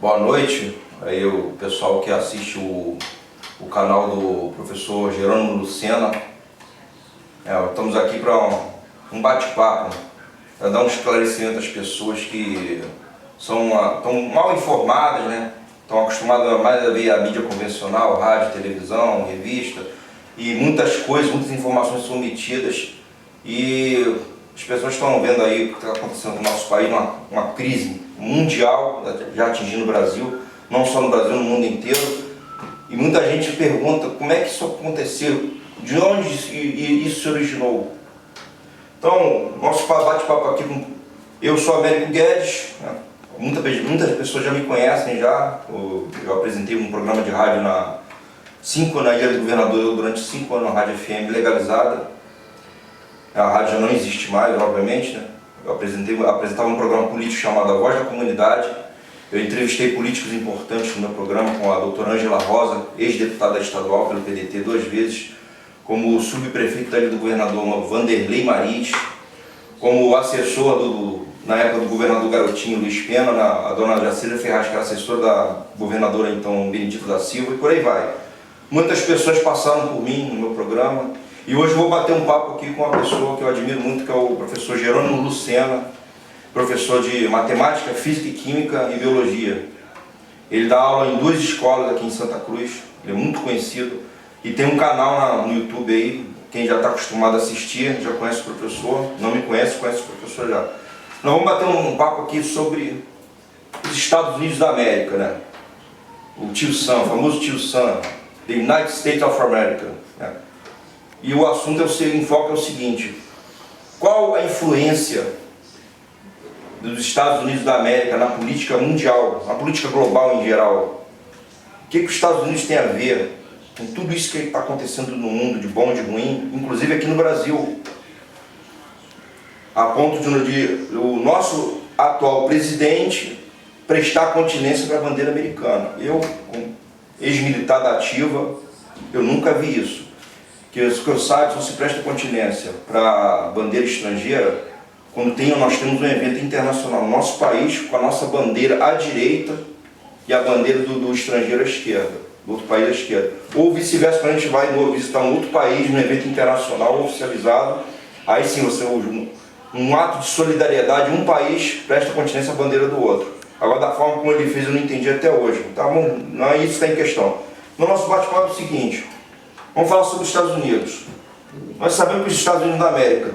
Boa noite, aí o pessoal que assiste o canal do professor Jerônimo Lucena. Estamos aqui para um bate-papo, para dar um esclarecimento às pessoas que estão mal informadas, né? Estão acostumadas mais a ver a mídia convencional, rádio, televisão, revista, e muitas coisas, muitas informações são omitidas, e as pessoas estão vendo aí o que está acontecendo no nosso país, uma crise mundial, já atingindo o Brasil, não só no Brasil, no mundo inteiro. E muita gente pergunta como é que isso aconteceu, de onde isso se originou. Então, nosso bate-papo aqui, eu sou Américo Guedes, né? Muitas pessoas já me conhecem já. Eu apresentei um programa de rádio na Ilha do Governador durante 5 anos, na Rádio FM legalizada. A rádio já não existe mais, obviamente, né? Eu apresentava um programa político chamado A Voz da Comunidade. Eu entrevistei políticos importantes no meu programa, com a doutora Ângela Rosa, ex-deputada estadual pelo PDT 2 vezes, como o subprefeito da Ilha do Governador, Vanderlei Maris, como assessor na época do governador Garotinho, Luiz Pena, a dona Jacira Ferraz, que era assessora da governadora então Benedito da Silva, e por aí vai. Muitas pessoas passaram por mim no meu programa, e hoje eu vou bater um papo aqui com uma pessoa que eu admiro muito, que é o professor Jerônimo Lucena, professor de Matemática, Física e Química e Biologia. Ele dá aula em 2 escolas aqui em Santa Cruz, ele é muito conhecido, e tem um canal no YouTube aí, quem já está acostumado a assistir, já conhece o professor, não me conhece, conhece o professor já. Nós vamos bater um papo aqui sobre os Estados Unidos da América, né? O tio Sam, o famoso tio Sam, The United States of America, né? E o assunto, o enfoque é o seguinte: qual a influência dos Estados Unidos da América na política mundial, na política global em geral? O que os Estados Unidos têm a ver com tudo isso que está acontecendo no mundo, de bom e de ruim, inclusive aqui no Brasil, a ponto de o nosso atual presidente prestar continência para a bandeira americana. Eu, como ex-militar da ativa, eu nunca vi isso. Que eu saiba, só se presta continência para a bandeira estrangeira quando nós temos um evento internacional no nosso país, com a nossa bandeira à direita e a bandeira do estrangeiro à esquerda, do outro país à esquerda. Ou vice-versa, quando a gente vai visitar um outro país, num evento internacional oficializado, aí sim você um ato de solidariedade, um país presta continência à bandeira do outro. Agora, da forma como ele fez, eu não entendi até hoje. Tá bom? Não é isso que está em questão. No nosso bate-papo é o seguinte: vamos falar sobre os Estados Unidos. Nós sabemos que os Estados Unidos da América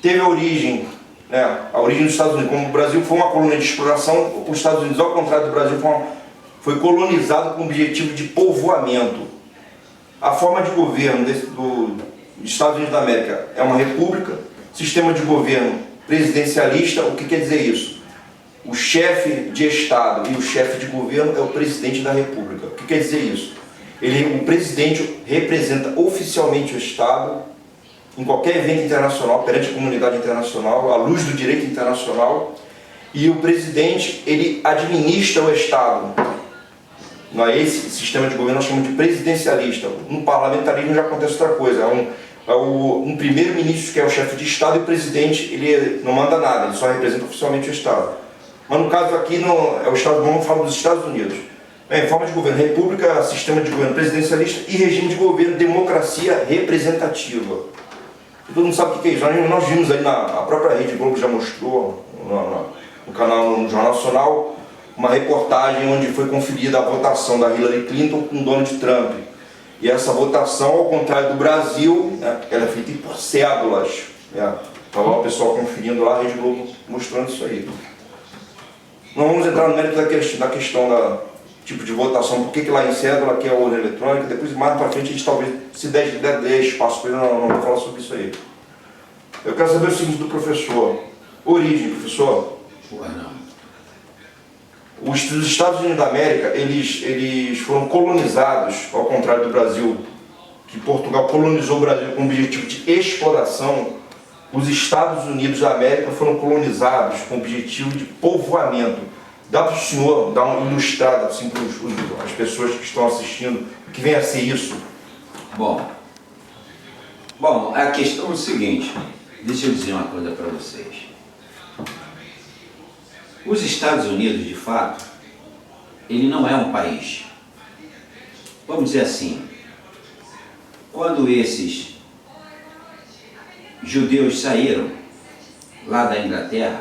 teve a origem dos Estados Unidos. Como o Brasil foi uma colônia de exploração, os Estados Unidos, ao contrário do Brasil, foi colonizado com o objetivo de povoamento. A forma de governo dos Estados Unidos da América é uma república, sistema de governo presidencialista. O que quer dizer isso? O chefe de Estado e o chefe de governo é o presidente da república. O que quer dizer isso? O presidente representa oficialmente o Estado em qualquer evento internacional, perante a comunidade internacional, à luz do direito internacional, e o presidente, ele administra o Estado. Não é esse sistema de governo, nós chamamos de presidencialista. No parlamentarismo já acontece outra coisa, um primeiro-ministro que é o chefe de Estado, e o presidente, ele não manda nada, ele só representa oficialmente o Estado. Mas no caso aqui, é o Estado, vamos falar dos Estados Unidos. Forma de governo: república, sistema de governo presidencialista, e regime de governo, democracia representativa. E todo mundo sabe o que é isso. Nós vimos aí, a própria Rede Globo já mostrou, no canal, no Jornal Nacional, uma reportagem onde foi conferida a votação da Hillary Clinton com Donald Trump. E essa votação, ao contrário do Brasil, ela é feita por cédulas. Estava lá o pessoal conferindo lá, a Rede Globo mostrando isso aí. Não vamos entrar no mérito da questão da tipo de votação, por que lá em cédula, que é a urna eletrônica. Depois, mais para frente, a gente talvez, se der espaço para ele, não vou falar sobre isso aí. Eu quero saber o seguinte do professor: origem, professor. Os Estados Unidos da América, eles foram colonizados, ao contrário do Brasil, que Portugal colonizou o Brasil com o objetivo de exploração. Os Estados Unidos da América foram colonizados com o objetivo de povoamento. Dá para o senhor dar uma ilustrada assim, para as pessoas que estão assistindo, o que vem a ser isso? Bom, a questão é o seguinte, deixa eu dizer uma coisa para vocês. Os Estados Unidos, de fato, ele não é um país. Vamos dizer assim, quando esses judeus saíram lá da Inglaterra,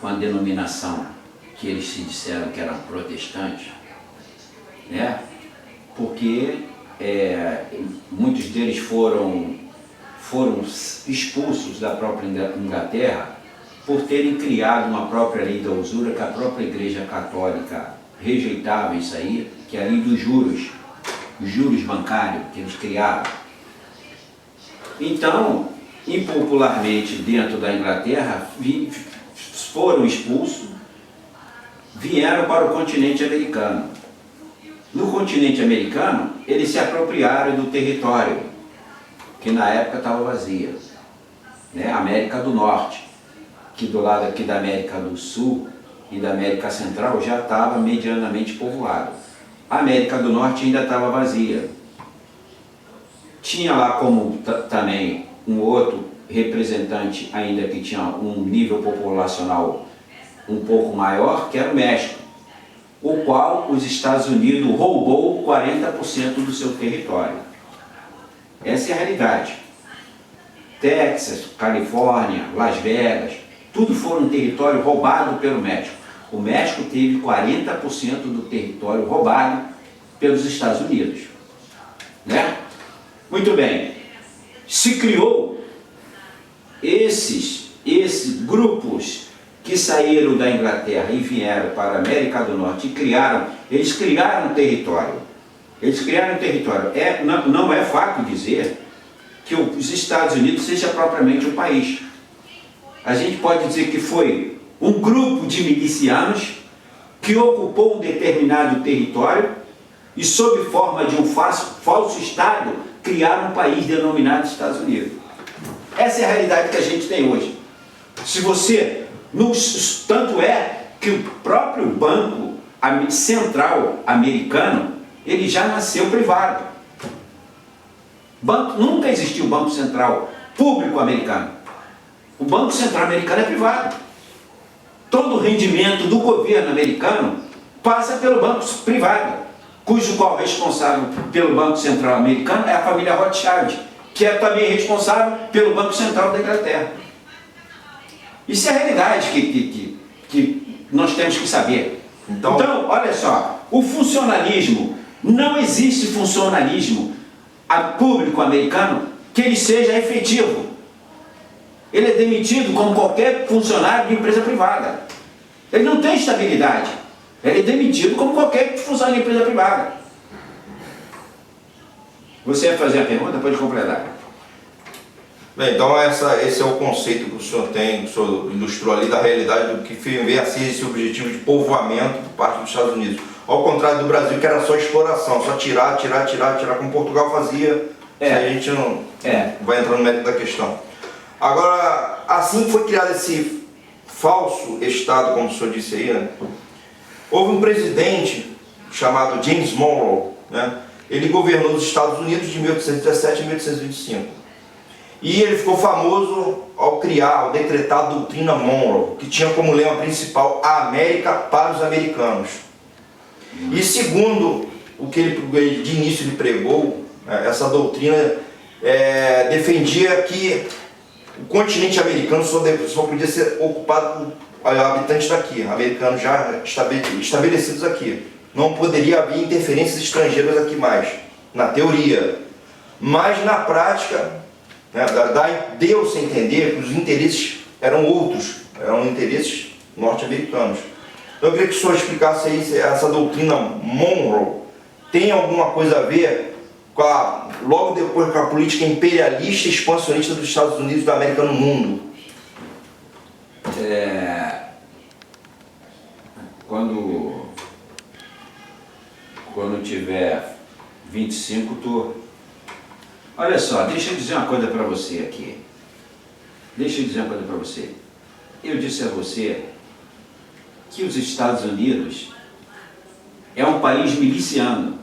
com a denominação que eles se disseram que eram protestantes, né? Porque muitos deles foram expulsos da própria Inglaterra por terem criado uma própria lei da usura que a própria Igreja Católica rejeitava isso aí, que é a lei dos juros, os juros bancários que eles criaram. Então, impopularmente dentro da Inglaterra, foram expulsos, vieram para o continente americano. No continente americano, eles se apropriaram do território, que na época estava vazia, né? América do Norte, que do lado aqui da América do Sul e da América Central já estava medianamente povoado. A América do Norte ainda estava vazia. Tinha lá como também um outro representante, ainda que tinha um nível populacional um pouco maior, que era o México, o qual os Estados Unidos roubou 40% do seu território. Essa é a realidade. Texas, Califórnia, Las Vegas, tudo foi um território roubado pelo México. O México teve 40% do território roubado pelos Estados Unidos, né? Muito bem. Se criou esses grupos que saíram da Inglaterra e vieram para a América do Norte e eles criaram um território. Eles criaram um território. Não é fato dizer que os Estados Unidos seja propriamente um país. A gente pode dizer que foi um grupo de milicianos que ocupou um determinado território e, sob forma de um falso Estado, criaram um país denominado Estados Unidos. Essa é a realidade que a gente tem hoje. Se você... Tanto é que o próprio Banco Central americano, ele já nasceu privado. Nunca existiu Banco Central público americano. O Banco Central americano é privado. Todo o rendimento do governo americano passa pelo banco privado, cujo qual responsável pelo Banco Central americano é a família Rothschild, que é também responsável pelo Banco Central da Inglaterra. Isso é a realidade que nós temos que saber. Então, olha só, o funcionalismo, não existe funcionalismo público americano que ele seja efetivo. Ele é demitido como qualquer funcionário de empresa privada. Ele não tem estabilidade. Ele é demitido como qualquer funcionário de empresa privada. Você vai fazer a pergunta? Pode completar. Bem, então esse é o conceito que o senhor tem, que o senhor ilustrou ali, da realidade do que vem a ser esse objetivo de povoamento por parte dos Estados Unidos. Ao contrário do Brasil, que era só exploração, só tirar, como Portugal fazia. A gente não vai entrar no mérito da questão. Agora, assim foi criado esse falso Estado, como o senhor disse aí, né? Houve um presidente chamado James Monroe, né? Ele governou os Estados Unidos de 1817 a 1825. E ele ficou famoso ao decretar a doutrina Monroe, que tinha como lema principal a América para os americanos. E segundo o que ele de início ele pregou, essa doutrina defendia que o continente americano só podia ser ocupado por habitantes daqui, americanos já estabelecidos aqui. Não poderia haver interferências estrangeiras aqui mais, na teoria. Mas na prática, deu-se a entender que os interesses eram outros, eram interesses norte-americanos. Então eu queria que o senhor explicasse aí se essa doutrina Monroe tem alguma coisa a ver com logo depois com a política imperialista e expansionista dos Estados Unidos da América no mundo. Quando tiver 25, Olha só, deixa eu dizer uma coisa para você aqui. Eu disse a você que os Estados Unidos é um país miliciano.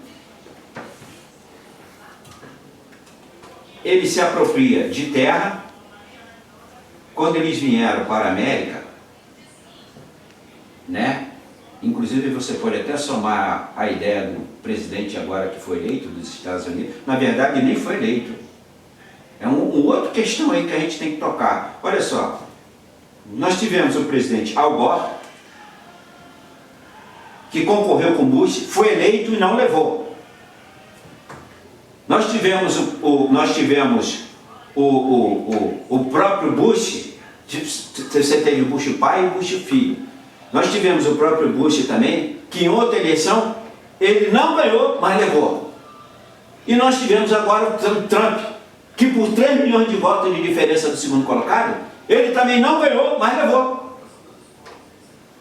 Ele se apropria de terra. Quando eles vieram para a América, né? Inclusive você pode até somar a ideia do presidente agora que foi eleito dos Estados Unidos, na verdade nem foi eleito. É um outra questão aí que a gente tem que tocar. Olha só, nós tivemos o presidente Al Gore, que concorreu com Bush, foi eleito e não levou. Nós tivemos o próprio Bush, você teve o Bush pai e o Bush filho. Nós tivemos o próprio Bush também, que em outra eleição ele não ganhou, mas levou. E nós tivemos agora o Trump, que por 3 milhões de votos de diferença do segundo colocado, ele também não ganhou, mas levou.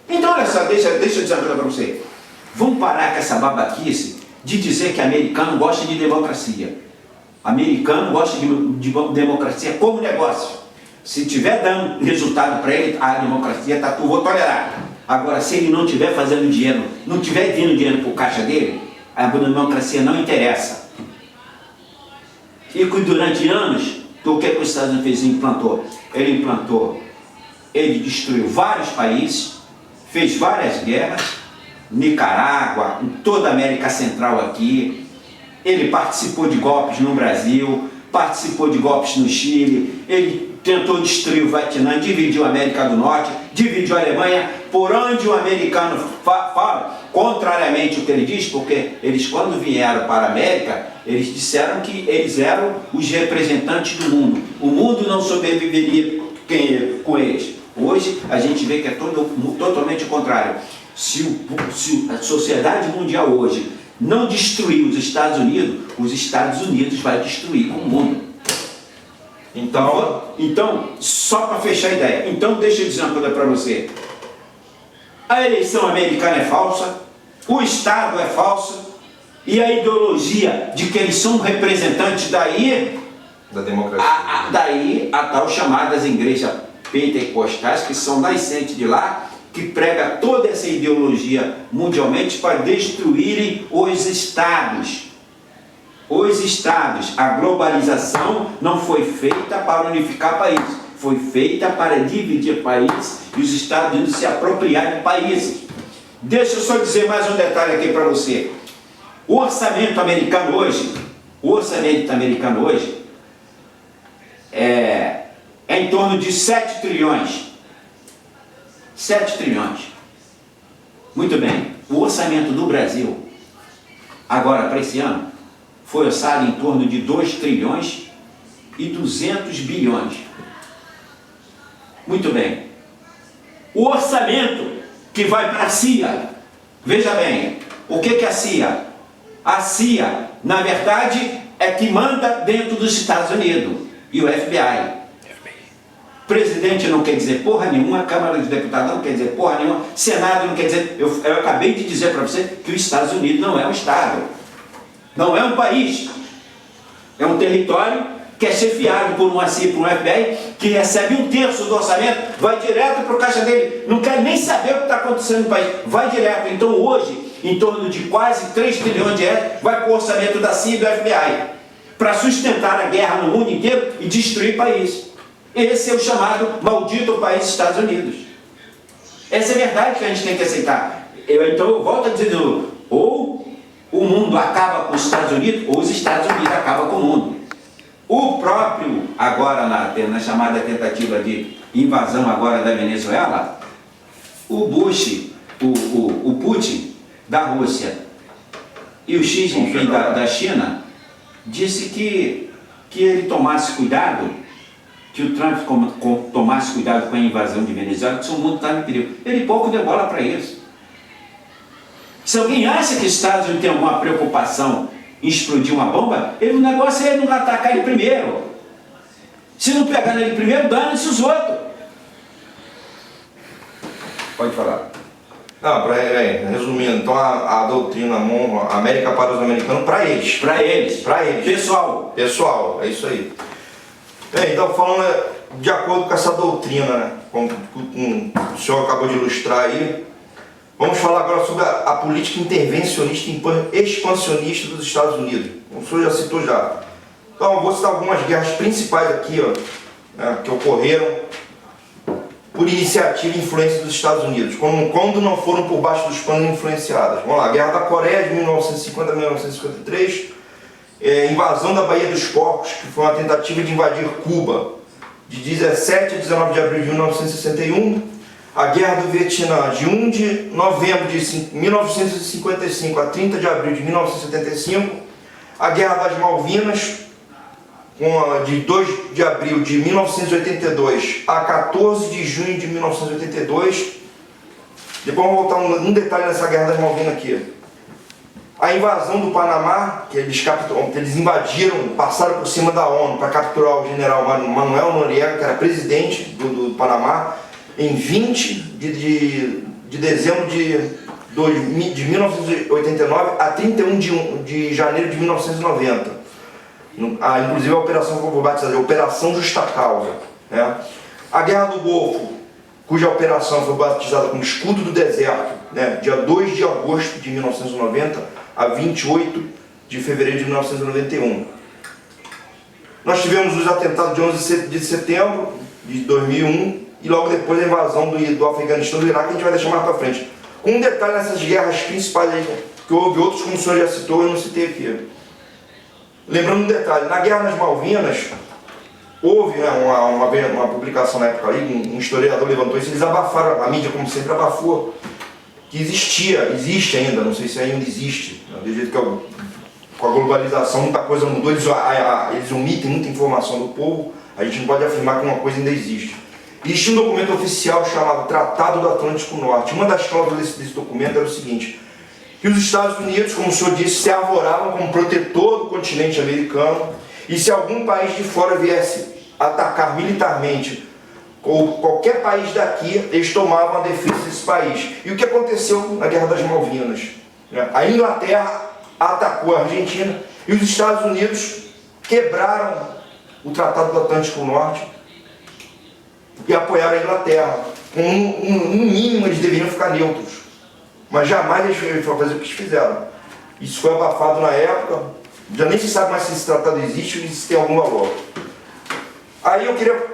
Então olha só, deixa eu dizer uma coisa para você. Vamos parar com essa babaquice de dizer que americano gosta de democracia. Americano gosta de democracia como negócio. Se tiver dando resultado para ele, a democracia está tudo, vou tolerar. Agora, se ele não estiver fazendo dinheiro, não estiver vindo dinheiro para o caixa dele, a democracia não interessa. E durante anos, o que os Estados Unidos implantou? Ele destruiu vários países, fez várias guerras, Nicarágua, em toda a América Central aqui. Ele participou de golpes no Brasil, participou de golpes no Chile, ele tentou destruir o Vietnã, dividiu a América do Norte, dividiu a Alemanha, por onde o americano fala, contrariamente ao que ele diz, porque eles quando vieram para a América, eles disseram que eles eram os representantes do mundo. O mundo não sobreviveria com eles. Hoje a gente vê que é totalmente o contrário. Se a sociedade mundial hoje não destruir os Estados Unidos vai destruir o mundo. Então só para fechar a ideia, então deixa eu dizer uma coisa para você. A eleição americana é falsa, o Estado é falso, e a ideologia de que eles são representantes daí, da democracia, daí a tal chamadas igrejas pentecostais, que são nascentes de lá, que prega toda essa ideologia mundialmente para destruírem os estados. Os estados, a globalização não foi feita para unificar países, foi feita para dividir países e os Estados Unidos se apropriar de países. Deixa eu só dizer mais um detalhe aqui para você. O orçamento americano hoje é em torno de 7 trilhões. 7 trilhões. Muito bem. O orçamento do Brasil, agora para esse ano, foi orçado em torno de 2 trilhões e 200 bilhões. Muito bem. O orçamento que vai para a CIA, veja bem, o que é a CIA? A CIA, na verdade, é que manda dentro dos Estados Unidos, e o FBI. Presidente não quer dizer porra nenhuma, Câmara dos Deputados não quer dizer porra nenhuma, Senado não quer dizer... Eu acabei de dizer para você que os Estados Unidos não é um Estado, não é um país, é um território que é chefiado por uma CIA, por um FBI, que recebe 1/3 do orçamento, vai direto para o caixa dele, não quer nem saber o que está acontecendo no país, vai direto. Então hoje, em torno de quase 3 trilhões de reais, vai para o orçamento da CIA e do FBI, para sustentar a guerra no mundo inteiro e destruir países. Esse é o chamado maldito país dos Estados Unidos. Essa é a verdade que a gente tem que aceitar. Então eu volto a dizer, ou o mundo acaba com os Estados Unidos, ou os Estados Unidos acabam com o mundo. O próprio, agora na chamada tentativa de invasão agora da Venezuela, o Bush, o Putin da Rússia e o Xi Jinping da China, disse que ele tomasse cuidado, que o Trump tomasse cuidado com a invasão de Venezuela, que o mundo estava em perigo. Ele pouco deu bola para isso. Se alguém acha que os Estados Unidos tem alguma preocupação em explodir uma bomba, o negócio é ele não atacar ele primeiro. Se não pegar ele primeiro, dane-se os outros. Pode falar. Não, resumindo, então a doutrina América para os americanos, para eles. Para eles. Para eles. Pessoal. Pessoal, é isso aí. Bem, então falando de acordo com essa doutrina, né, como o senhor acabou de ilustrar aí, vamos falar agora sobre a política intervencionista e expansionista dos Estados Unidos. O senhor já citou já. Então, eu vou citar algumas guerras principais aqui, ó, né, que ocorreram. por iniciativa e influência dos Estados Unidos, quando não foram por baixo dos panos influenciadas. Vamos lá, Guerra da Coreia de 1950 a 1953, invasão da Baía dos Porcos, que foi uma tentativa de invadir Cuba, de 17 a 19 de abril de 1961, a Guerra do Vietnã, de 1 de novembro de 1955 a 30 de abril de 1975, a Guerra das Malvinas, de 2 de abril de 1982 a 14 de junho de 1982. Depois vamos voltar um detalhe nessa Guerra das Malvinas aqui. A invasão do Panamá, que eles invadiram, passaram por cima da ONU para capturar o general Manuel Noriega, que era presidente do Panamá, em 20 de dezembro de 1989 a 31 de janeiro de 1990. Inclusive a operação foi batizada de Operação Justa Causa. Né? A Guerra do Golfo, cuja operação foi batizada como Escudo do Deserto, né? Dia 2 de agosto de 1990 a 28 de fevereiro de 1991. Nós tivemos os atentados de 11 de setembro de 2001 e logo depois a invasão do Afeganistão e do Iraque, que a gente vai deixar mais para frente. Com um detalhe nessas guerras principais aí, que houve outros, como o senhor já citou, eu não citei aqui. Lembrando um detalhe, na Guerra das Malvinas, houve, né, uma publicação na época aí, um historiador levantou isso, eles abafaram, a mídia como sempre abafou, que existe ainda, não sei se ainda existe, né, do jeito que com a globalização muita coisa mudou, eles omitem muita informação do povo, a gente não pode afirmar que uma coisa ainda existe. Existe um documento oficial chamado Tratado do Atlântico Norte. Uma das cláusulas desse documento era o seguinte: que os Estados Unidos, como o senhor disse, se arvoravam como protetor do continente americano, e se algum país de fora viesse atacar militarmente ou qualquer país daqui, eles tomavam a defesa desse país. E o que aconteceu na Guerra das Malvinas? A Inglaterra atacou a Argentina e os Estados Unidos quebraram o Tratado do Atlântico Norte e apoiaram a Inglaterra. No mínimo eles deveriam ficar neutros, mas jamais eles fazer o que eles fizeram. Isso foi abafado na época, já nem se sabe mais se esse tratado existe ou se tem algum valor. Aí eu queria,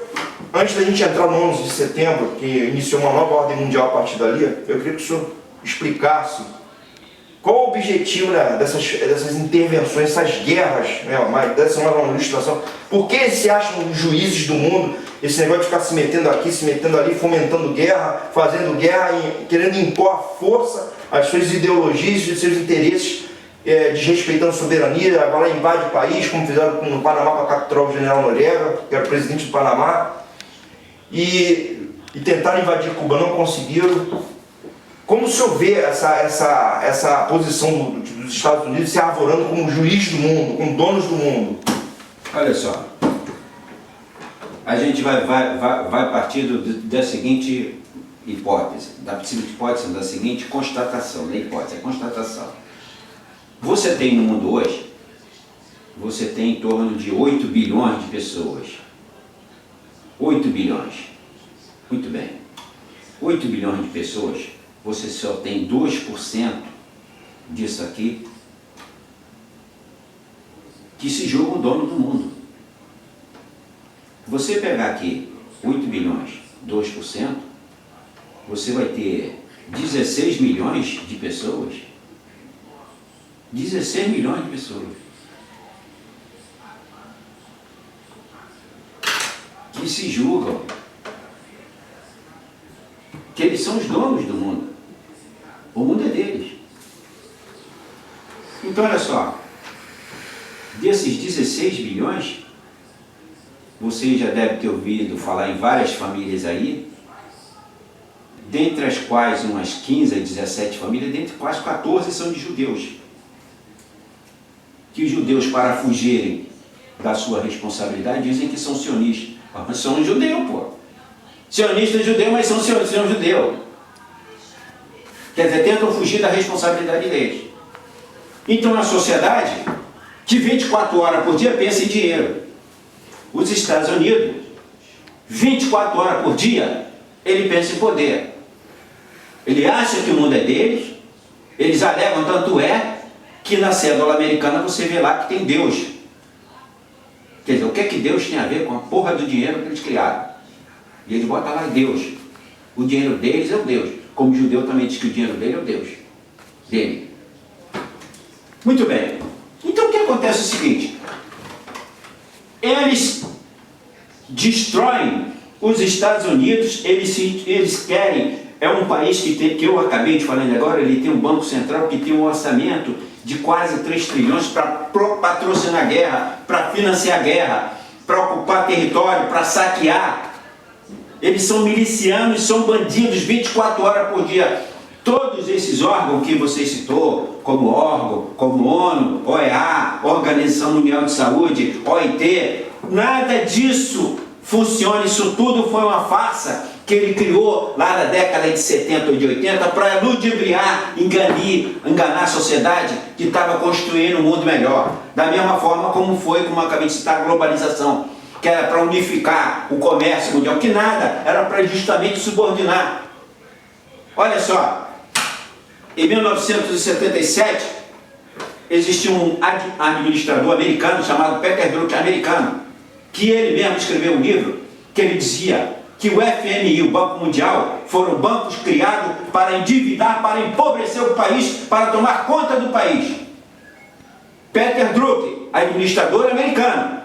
antes da gente entrar no 11 de setembro, que iniciou uma nova ordem mundial a partir dali, eu queria que o senhor explicasse qual o objetivo, né, dessas intervenções, essas guerras, né, dessa é uma ilustração. Por que se acham juízes do mundo, esse negócio de ficar se metendo aqui, se metendo ali, fomentando guerra, fazendo guerra e querendo impor à força as suas ideologias, os seus interesses, desrespeitando a soberania, vai lá e invade o país, como fizeram no Panamá para capturar o general Noriega, que era o presidente do Panamá, e tentaram invadir Cuba, não conseguiram. Como o senhor vê essa posição dos Estados Unidos se arvorando como juiz do mundo, como donos do mundo? Olha só, a gente vai partir da seguinte hipótese, da seguinte constatação, da hipótese, a constatação. Você tem no mundo hoje, você tem em torno de 8 bilhões de pessoas. 8 bilhões. Muito bem. 8 bilhões de pessoas, você só tem 2% disso aqui que se julga o dono do mundo. Você pegar aqui 8 bilhões, 2%, você vai ter 16 milhões de pessoas. 16 milhões de pessoas que se julgam que eles são os donos do mundo. O mundo é deles. Então, olha só, desses 16 bilhões, você já deve ter ouvido falar em várias famílias aí, dentre as quais umas 15 a 17 famílias, dentre as quais 14 são de judeus. Que os judeus, para fugirem da sua responsabilidade, dizem que são sionistas. Mas são judeus, pô. Sionista é judeu, mas são judeus. Quer dizer, tentam fugir da responsabilidade deles. Então, a sociedade, que 24 horas por dia pensa em dinheiro. Os Estados Unidos, 24 horas por dia, ele pensa em poder. Ele acha que o mundo é deles, eles alegam, tanto é, que na cédula americana você vê lá que tem Deus. Quer dizer, o que é que Deus tem a ver com a porra do dinheiro que eles criaram? E eles botam lá Deus. O dinheiro deles é o Deus. Como o judeu também diz que o dinheiro dele é o Deus dele. Muito bem. Então o que acontece é o seguinte: eles destroem os Estados Unidos, eles querem, é um país que eu acabei de falar agora, ele tem um banco central que tem um orçamento de quase 3 trilhões para patrocinar a guerra, para financiar a guerra, para ocupar território, para saquear. Eles são milicianos, são bandidos 24 horas por dia. Todos esses órgãos que você citou, como órgão, como ONU, OEA, Organização Mundial de Saúde, OIT, nada disso funciona. Isso tudo foi uma farsa que ele criou lá na década de 70 ou de 80 para ludibriar, enganar a sociedade que estava construindo um mundo melhor. Da mesma forma como foi, como eu acabei de citar, a globalização, que era para unificar o comércio mundial, que nada, era para justamente subordinar. Olha só, em 1977, existia um administrador americano chamado Peter Drucker, que ele mesmo escreveu um livro que ele dizia que o FMI, o Banco Mundial, foram bancos criados para endividar, para empobrecer o país, para tomar conta do país. Peter Drucker, administrador americano.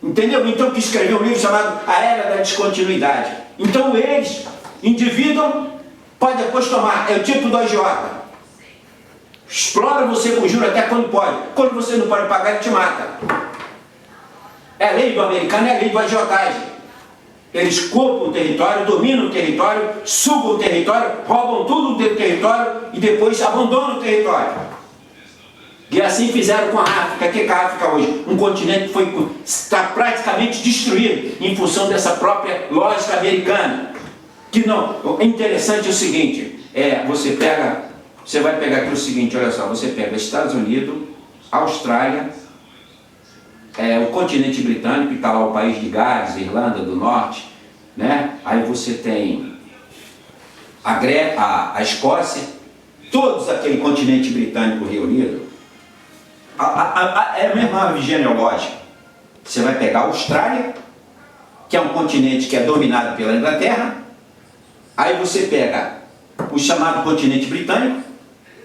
Entendeu? Então, que escreveu um livro chamado A Era da Descontinuidade. Então, eles endividam, pode depois tomar, é o tipo do agiota. Explora você com juros até quando pode. Quando você não pode pagar, ele te mata. É a lei do americano, é a lei do agiotagem. Eles ocupam o território, dominam o território, sugam o território, roubam tudo do território e depois abandonam o território. E assim fizeram com a África. O que é a África hoje? Um continente que está praticamente destruído em função dessa própria lógica americana. Que não, é interessante o seguinte, você vai pegar aqui o seguinte, olha só, você pega Estados Unidos, Austrália, o continente britânico, que está lá o país de Gales, Irlanda do Norte, né? Aí você tem a Escócia, todos aquele continente britânico reunido. É a mesma genealógica. Você vai pegar a Austrália, que é um continente que é dominado pela Inglaterra. Aí você pega o chamado continente britânico,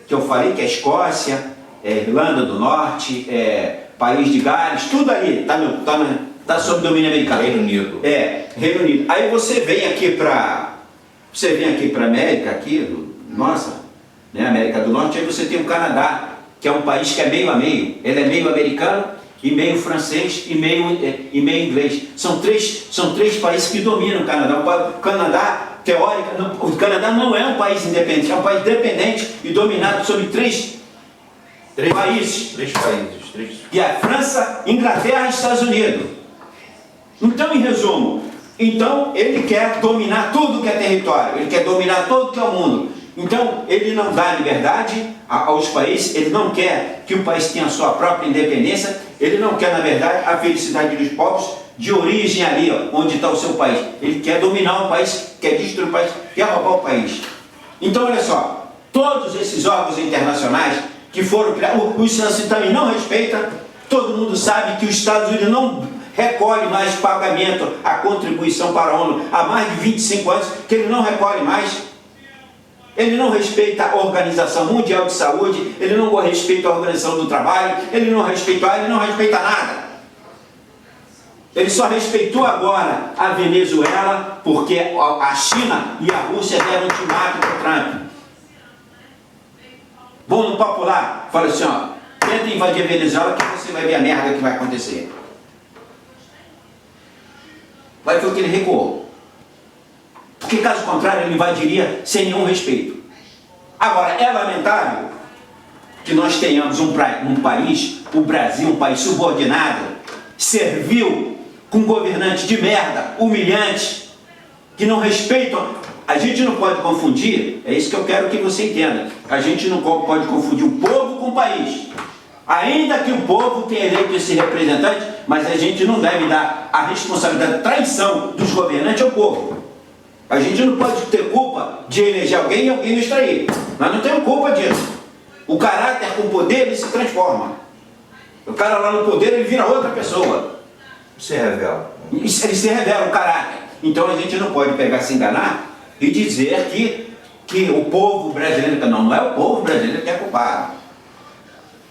que eu falei que é Escócia, Irlanda do Norte, país de Gales, tudo ali está sob domínio americano. Reino Unido. Reino Unido. Aí você vem aqui para América, nossa, né, América do Norte, aí você tem o Canadá, que é um país que é meio a meio. Ele é meio americano e meio francês e meio inglês. São três países que dominam o Canadá. O Canadá, o Canadá não é um país independente, é um país dependente e dominado sobre três países. Três países. E a França, Inglaterra e Estados Unidos. Então, em resumo, ele quer dominar tudo que é território, ele quer dominar todo que é o mundo. Então, ele não dá liberdade aos países, ele não quer que o país tenha a sua própria independência, ele não quer, na verdade, a felicidade dos povos de origem ali, onde está o seu país. Ele quer dominar o país, quer destruir o país, quer roubar o país. Então, olha só, todos esses órgãos internacionais que foram criados, o Estados também não respeita, todo mundo sabe que os Estados Unidos não recolhe mais pagamento, a contribuição para a ONU há mais de 25 anos, que ele não recolhe mais. Ele não respeita a Organização Mundial de Saúde, ele não respeita a Organização do Trabalho, ele não respeita nada. Ele só respeitou agora a Venezuela, porque a China e a Rússia deram ultimato para o Trump. Bom, no popular, fala assim, tenta invadir a Venezuela que você vai ver a merda que vai acontecer. Vai foi o que ele recuou. Porque caso contrário ele invadiria sem nenhum respeito. Agora, é lamentável que nós tenhamos um país, o Brasil, um país subordinado, servil, com governantes de merda, humilhantes, que não respeitam. A gente não pode confundir, é isso que eu quero que você entenda, a gente não pode confundir o povo com o país. Ainda que o povo tenha eleito esse representante, mas a gente não deve dar a responsabilidade da traição dos governantes ao povo. A gente não pode ter culpa de eleger alguém e alguém extrair. Nós não temos culpa disso. O caráter com o poder, ele se transforma. O cara lá no poder, ele vira outra pessoa. Se revela. Ele se revela o caráter. Então a gente não pode pegar, se enganar e dizer que o povo brasileiro, não é o povo brasileiro que é culpado.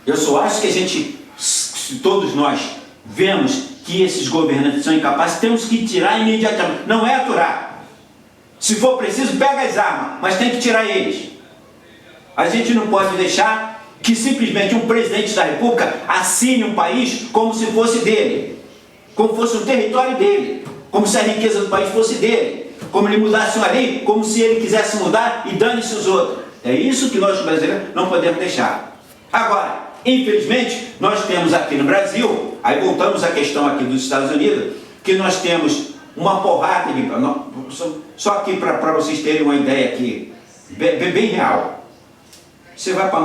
Eu só acho que a gente, se todos nós vemos que esses governantes são incapazes, temos que tirar imediatamente, não é aturar. Se for preciso, pega as armas, mas tem que tirar eles. A gente não pode deixar que simplesmente um presidente da República assine um país como se fosse dele, como fosse um território dele, como se a riqueza do país fosse dele, como ele mudasse uma lei, como se ele quisesse mudar e dane-se os outros. É isso que nós brasileiros não podemos deixar. Agora, infelizmente, nós temos aqui no Brasil, aí voltamos à questão aqui dos Estados Unidos, que nós temos uma porrada de... Só aqui para vocês terem uma ideia aqui, bem real. Você vai para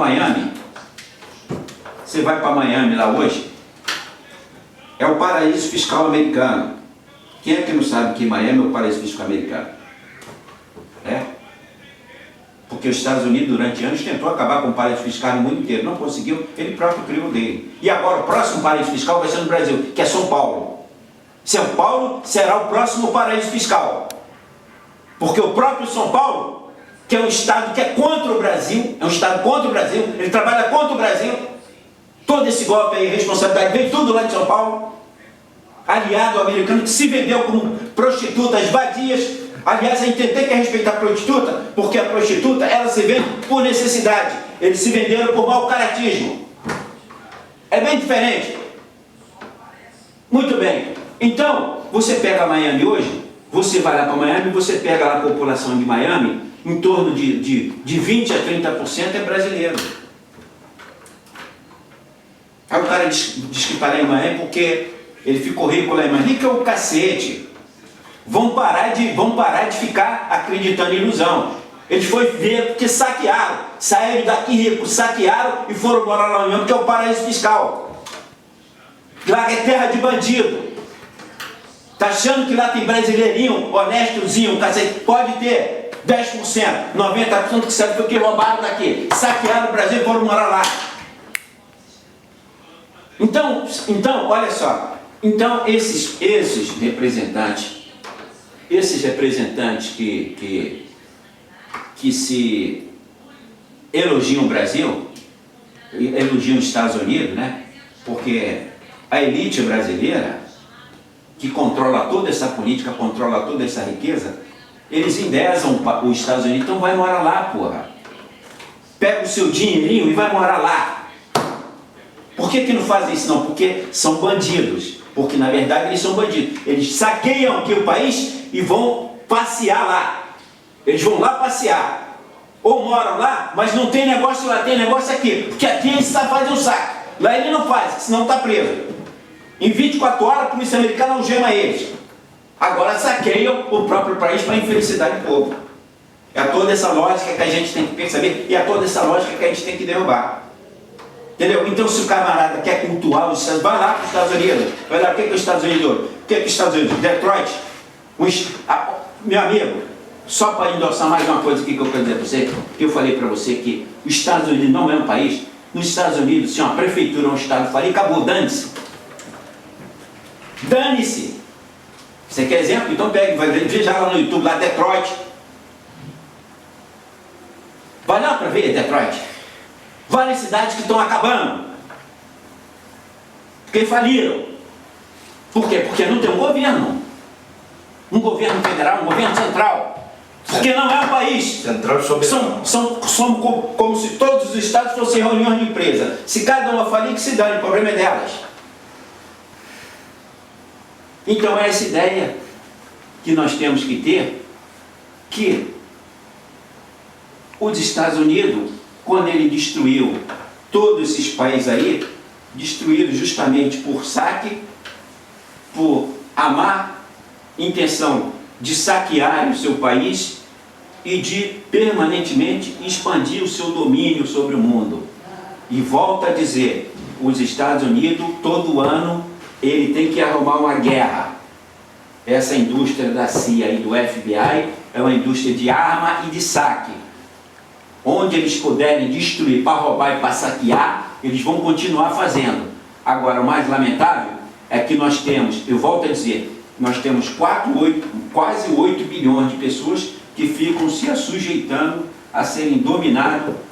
Miami lá hoje, é o paraíso fiscal americano. Quem é que não sabe que Miami é o paraíso fiscal americano? É? Porque os Estados Unidos, durante anos, tentou acabar com o paraíso fiscal no mundo inteiro. Não conseguiu, ele próprio criou o dele. E agora o próximo paraíso fiscal vai ser no Brasil, que é São Paulo. São Paulo será o próximo paraíso fiscal. Porque o próprio São Paulo, que é um estado que é contra o Brasil, é um estado contra o Brasil, ele trabalha contra o Brasil, todo esse golpe aí, responsabilidade, vem tudo lá de São Paulo, aliado ao americano que se vendeu como prostitutas vadias. Aliás, a gente tem que respeitar a prostituta, porque a prostituta, ela se vende por necessidade, eles se venderam por mau caratismo. É bem diferente. Muito bem. Então, você pega Miami hoje, você vai lá para Miami, você pega lá a população de Miami, em torno de 20 a 30% é brasileiro. Aí o cara diz que está lá em Miami porque ele ficou rico lá em Miami. Rico é o cacete. Vão parar de ficar acreditando em ilusão. Eles foram ver porque saquearam, saíram daqui ricos, saquearam e foram morar lá em Miami, que é o paraíso fiscal. Lá é terra de bandido. Tá achando que lá tem brasileirinho, honestozinho, cacete? Pode ter 10%, 90% que sabe que roubaram daqui, saquearam o Brasil e foram morar lá. Então, olha só. Então, esses representantes que se elogiam o Brasil, elogiam os Estados Unidos, né? Porque a elite brasileira, que controla toda essa política, controla toda essa riqueza, eles endezam os Estados Unidos, então vai morar lá, porra. Pega o seu dinheirinho e vai morar lá. Por que não fazem isso não? Porque são bandidos. Porque na verdade eles são bandidos. Eles saqueiam aqui o país e vão passear lá. Eles vão lá passear. Ou moram lá, mas não tem negócio lá, tem negócio aqui. Porque aqui ele está fazendo saque. Lá ele não faz, senão está preso. Em 24 horas a polícia americana algema eles. Agora saqueiam o próprio país para a infelicidade do povo. É toda essa lógica que a gente tem que perceber e é toda essa lógica que a gente tem que derrubar. Entendeu? Então, se o camarada quer cultuar os Estados Unidos, vai lá para os Estados Unidos. Vai lá, o que é os Estados Unidos? O que é os Estados Unidos? Detroit? Meu amigo, só para endossar mais uma coisa aqui que eu quero dizer para você, que eu falei para você que os Estados Unidos não é um país. Nos Estados Unidos, se uma prefeitura ou um estado falir, acabou, dane-se. Dane-se. Você quer exemplo? Então pega, vai veja lá no YouTube, lá Detroit. Vai lá para ver Detroit. Várias cidades que estão acabando. Porque faliram. Por quê? Porque não tem um governo. Um governo federal, um governo central. Porque não é um país. Central e soberano. São como se todos os estados fossem reuniões de empresa. Se cada uma falir, que se dane, o problema é delas. Então é essa ideia que nós temos que ter, que os Estados Unidos, quando ele destruiu todos esses países aí, destruíram justamente por saque, por má intenção de saquear o seu país e de permanentemente expandir o seu domínio sobre o mundo. E volto a dizer, os Estados Unidos, todo ano, ele tem que arrumar uma guerra. Essa indústria da CIA e do FBI é uma indústria de arma e de saque. Onde eles puderem destruir para roubar e para saquear, eles vão continuar fazendo. Agora, o mais lamentável é que nós temos, eu volto a dizer, nós temos quase 8 bilhões de pessoas que ficam se assujeitando a serem dominadas